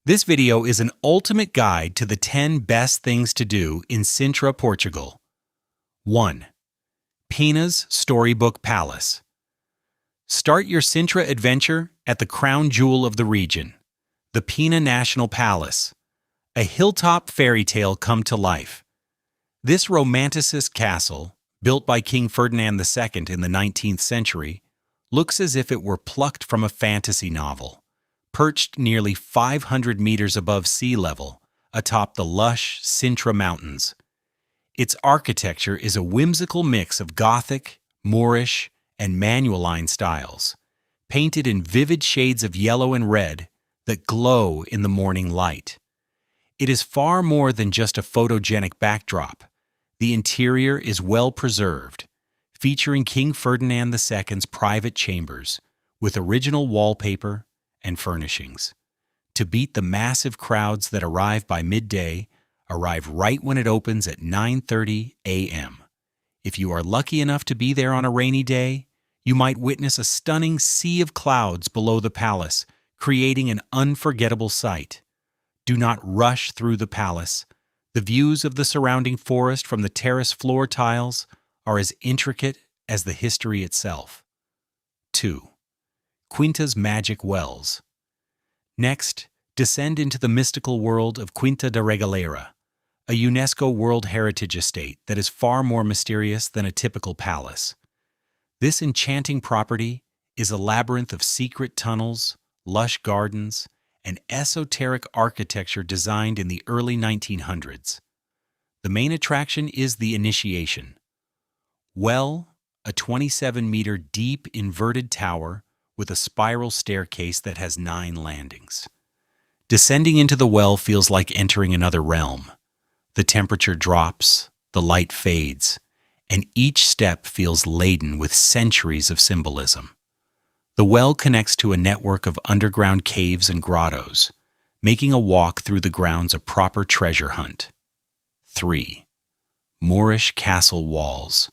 This video is an ultimate guide to the 10 best things to do in Sintra, Portugal. 1. Pena's Storybook Palace. Start your Sintra adventure at the crown jewel of the region, the Pena National Palace, a hilltop fairy tale come to life. This romanticist castle, built by King Ferdinand II in the 19th century, looks as if it were plucked from a fantasy novel. Perched nearly 500 meters above sea level, atop the lush Sintra Mountains. Its architecture is a whimsical mix of Gothic, Moorish, and Manueline styles, painted in vivid shades of yellow and red that glow in the morning light. It is far more than just a photogenic backdrop. The interior is well preserved, featuring King Ferdinand II's private chambers, with original wallpaper and furnishings. To beat the massive crowds that arrive by midday, arrive right when it opens at 9:30 a.m. If you are lucky enough to be there on a rainy day, you might witness a stunning sea of clouds below the palace, creating an unforgettable sight. Do not rush through the palace. The views of the surrounding forest from the terrace floor tiles are as intricate as the history itself. 2. Quinta's Magic Wells. Next, descend into the mystical world of Quinta da Regaleira, a UNESCO World Heritage Estate that is far more mysterious than a typical palace. This enchanting property is a labyrinth of secret tunnels, lush gardens, and esoteric architecture designed in the early 1900s. The main attraction is the initiation. Well, a 27-meter deep inverted tower with a spiral staircase that has 9 landings. Descending into the well feels like entering another realm. The temperature drops, the light fades, and each step feels laden with centuries of symbolism. The well connects to a network of underground caves and grottos, making a walk through the grounds a proper treasure hunt. 3. Moorish Castle Walls.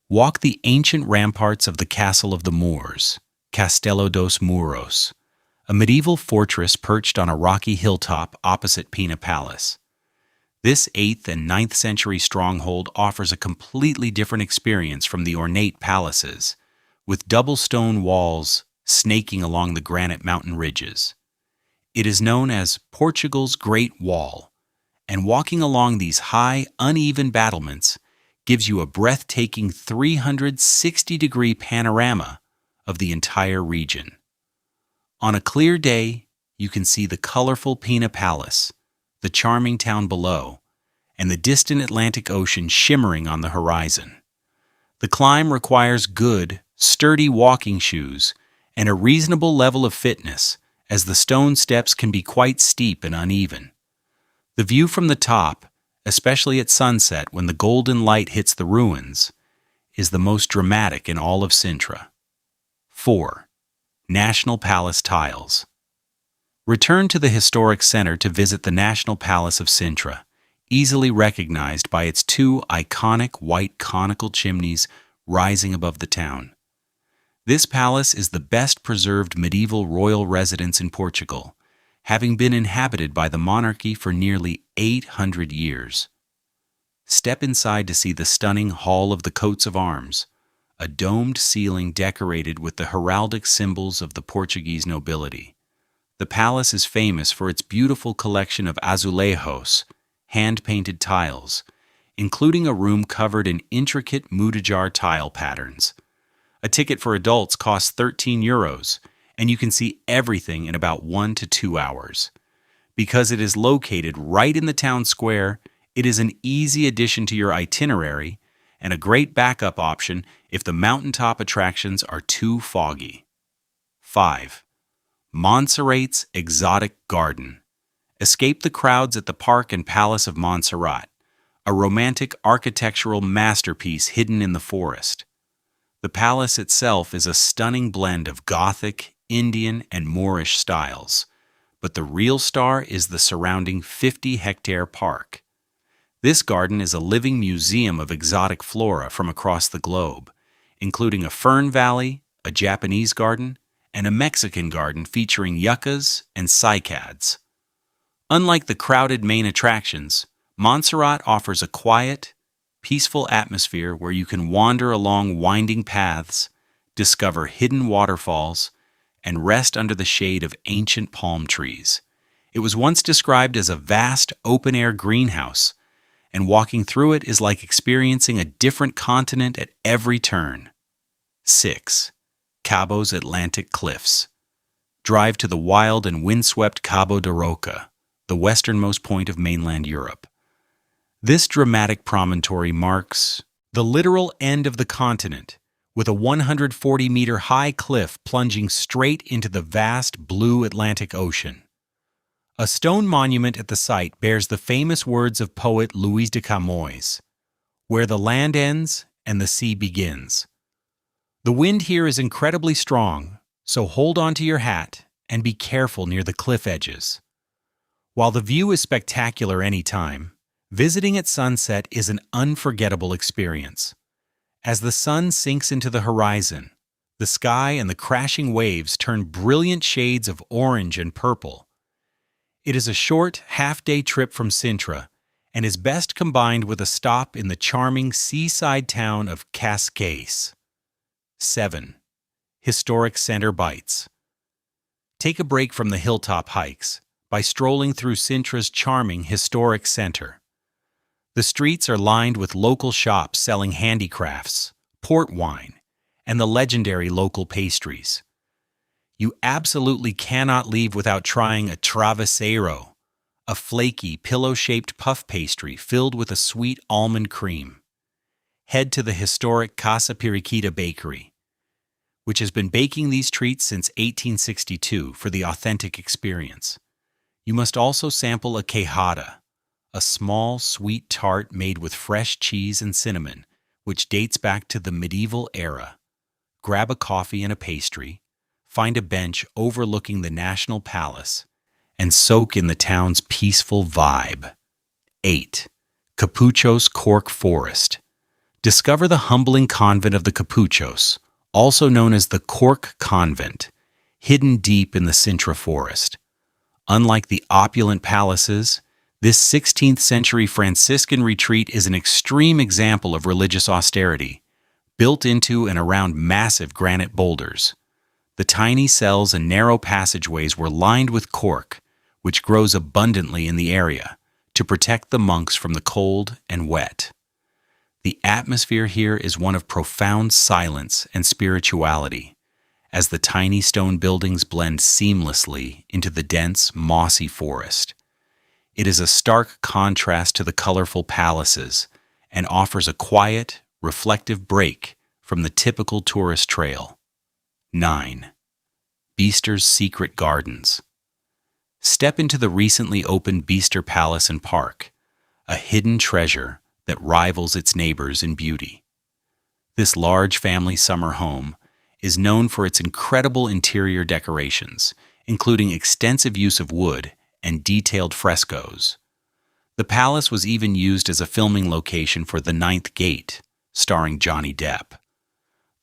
Walk the ancient ramparts of the Castle of the Moors, Castelo dos Muros, a medieval fortress perched on a rocky hilltop opposite Pena Palace. This 8th and 9th century stronghold offers a completely different experience from the ornate palaces, with double stone walls snaking along the granite mountain ridges. It is known as Portugal's Great Wall, and walking along these high, uneven battlements gives you a breathtaking 360-degree panorama of the entire region. On a clear day, you can see the colorful Pena Palace, the charming town below, and the distant Atlantic Ocean shimmering on the horizon. The climb requires good, sturdy walking shoes and a reasonable level of fitness, as the stone steps can be quite steep and uneven. The view from the top, especially at sunset when the golden light hits the ruins, is the most dramatic in all of Sintra. 4. National Palace Tiles. Return to the historic center to visit the National Palace of Sintra, easily recognized by its 2 iconic white conical chimneys rising above the town. This palace is the best preserved medieval royal residence in Portugal, having been inhabited by the monarchy for nearly 800 years. Step inside to see the stunning Hall of the Coats of Arms, a domed ceiling decorated with the heraldic symbols of the Portuguese nobility. The palace is famous for its beautiful collection of azulejos, hand-painted tiles, including a room covered in intricate mudéjar tile patterns. A ticket for adults costs €13, and you can see everything in about 1 to 2 hours. Because it is located right in the town square, it is an easy addition to your itinerary and a great backup option if the mountaintop attractions are too foggy. 5. Monserrate's Exotic Garden. Escape the crowds at the Park and Palace of Monserrate, a romantic architectural masterpiece hidden in the forest. The palace itself is a stunning blend of Gothic, Indian, and Moorish styles, but the real star is the surrounding 50-hectare park. This garden is a living museum of exotic flora from across the globe, including a fern valley, a Japanese garden, and a Mexican garden featuring yuccas and cycads. Unlike the crowded main attractions, Monserrate offers a quiet, peaceful atmosphere where you can wander along winding paths, discover hidden waterfalls, and rest under the shade of ancient palm trees. It was once described as a vast open-air greenhouse, and walking through it is like experiencing a different continent at every turn. 6. Cabo's Atlantic Cliffs. Drive to the wild and windswept Cabo de Roca, the westernmost point of mainland Europe. This dramatic promontory marks the literal end of the continent, with a 140-meter-high cliff plunging straight into the vast blue Atlantic Ocean. A stone monument at the site bears the famous words of poet Louis de Camões, "Where the land ends and the sea begins." The wind here is incredibly strong, so hold on to your hat and be careful near the cliff edges. While the view is spectacular anytime, visiting at sunset is an unforgettable experience. As the sun sinks into the horizon, the sky and the crashing waves turn brilliant shades of orange and purple. It is a short, half-day trip from Sintra and is best combined with a stop in the charming seaside town of Cascais. 7. Historic Center Bites. Take a break from the hilltop hikes by strolling through Sintra's charming historic center. The streets are lined with local shops selling handicrafts, port wine, and the legendary local pastries. You absolutely cannot leave without trying a travesseiro, a flaky, pillow-shaped puff pastry filled with a sweet almond cream. Head to the historic Casa Periquita Bakery, which has been baking these treats since 1862 for the authentic experience. You must also sample a queijada, a small, sweet tart made with fresh cheese and cinnamon, which dates back to the medieval era. Grab a coffee and a pastry, find a bench overlooking the National Palace, and soak in the town's peaceful vibe. 8. Capuchos Cork Forest. Discover the humbling convent of the Capuchos, also known as the Cork Convent, hidden deep in the Sintra forest. Unlike the opulent palaces, this 16th century Franciscan retreat is an extreme example of religious austerity, built into and around massive granite boulders. The tiny cells and narrow passageways were lined with cork, which grows abundantly in the area, to protect the monks from the cold and wet. The atmosphere here is one of profound silence and spirituality, as the tiny stone buildings blend seamlessly into the dense, mossy forest. It is a stark contrast to the colorful palaces and offers a quiet, reflective break from the typical tourist trail. 9. Biester's Secret Gardens. Step into the recently opened Biester Palace and Park, a hidden treasure that rivals its neighbors in beauty. This large family summer home is known for its incredible interior decorations, including extensive use of wood and detailed frescoes. The palace was even used as a filming location for The Ninth Gate, starring Johnny Depp.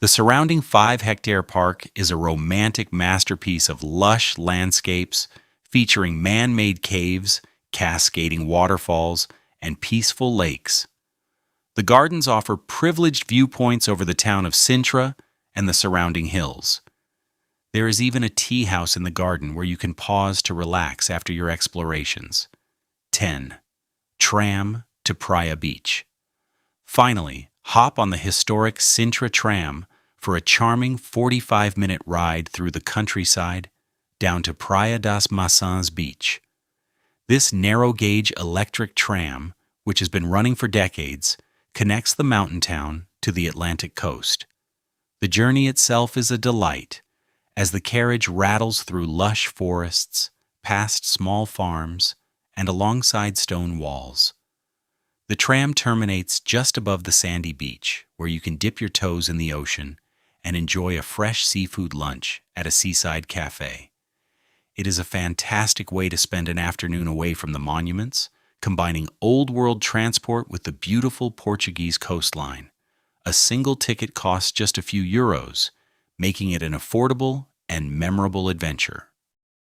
The surrounding 5-hectare park is a romantic masterpiece of lush landscapes featuring man-made caves, cascading waterfalls, and peaceful lakes. The gardens offer privileged viewpoints over the town of Sintra and the surrounding hills. There is even a tea house in the garden where you can pause to relax after your explorations. 10. Tram to Praia Beach. Finally, hop on the historic Sintra tram for a charming 45-minute ride through the countryside down to Praia das Maçãs Beach. This narrow-gauge electric tram, which has been running for decades, connects the mountain town to the Atlantic coast. The journey itself is a delight, as the carriage rattles through lush forests, past small farms, and alongside stone walls. The tram terminates just above the sandy beach, where you can dip your toes in the ocean and enjoy a fresh seafood lunch at a seaside cafe. It is a fantastic way to spend an afternoon away from the monuments, combining old-world transport with the beautiful Portuguese coastline. A single ticket costs just a few euros, making it an affordable and memorable adventure.